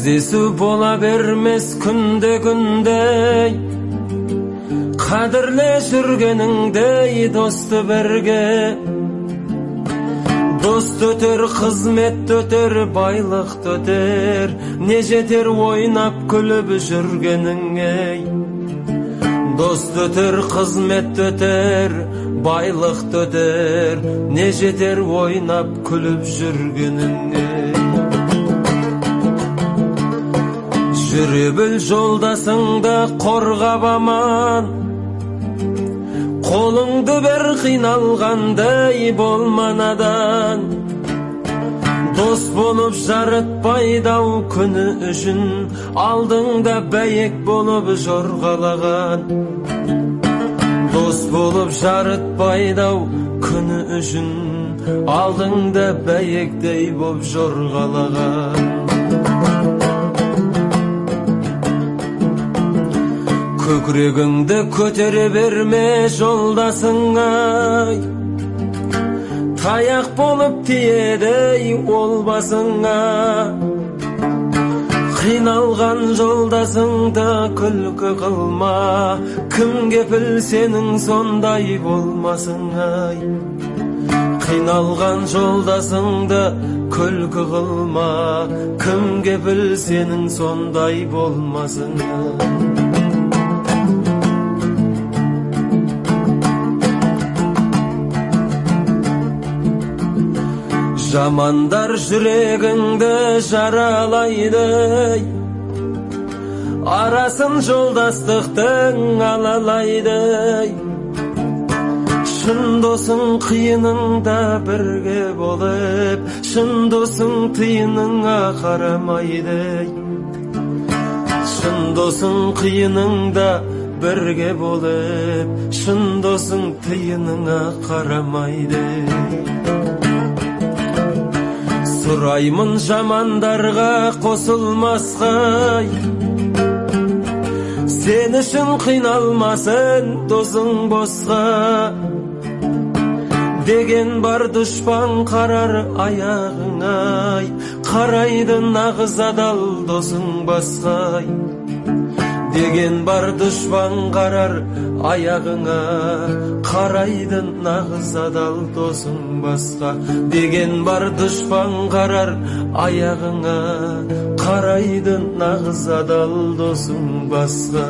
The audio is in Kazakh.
Кездесу бола бермес күнде қадірле жүргеніңдей досты бірге. Дост өтер, қызмет өтер, байлық өтер, не жетер ойнап күліп жүргеніңе. Дост өтер, қызмет өтер, байлық өтер, не жетер ойнап күліп жүргеніңе. Жүре біл жолдасыңды қорғап аман, қолыңды бер қиналғандай болма надан. Дос болып жарытпайды-ау күні үшін, алдыңда бәйек болып жорғалаған. Дос болып жарытпайды-ау күні үшін, алдыңда бәйектей болып жорғалаған. Көкірегіңді көтере берме жолдасыңай, таяқ болып тиеді ол басыңа. Қиналған жолдасыңды күлкі қылма, кім кепіл сенің сондай болмасыңай. Қиналған жолдасыңды күлкі қылма, кім кепіл сенің сондай болмасыңай. Жамандар жүрегіңді жаралайды, арасын жолдастықтың алалайды. Шын досың қиыныңда бірге болып, шын досың тиыныңа қарамайды. Шын досың қиыныңда бірге болып, шын досың тиыныңа қарамайды. Сұраймын жамандарға қосылмасқай, сен үшін қиналмасын досың босқа. Деген бар дұшпан қарар аяғыңай, қарайды нағыз адал досың басқай. Деген бар дұшпан қарар аяғыңа, қарайды нағыз адал досың басқа. Деген бар дұшпан қарар аяғыңа, қарайды нағыз адал досың басқа.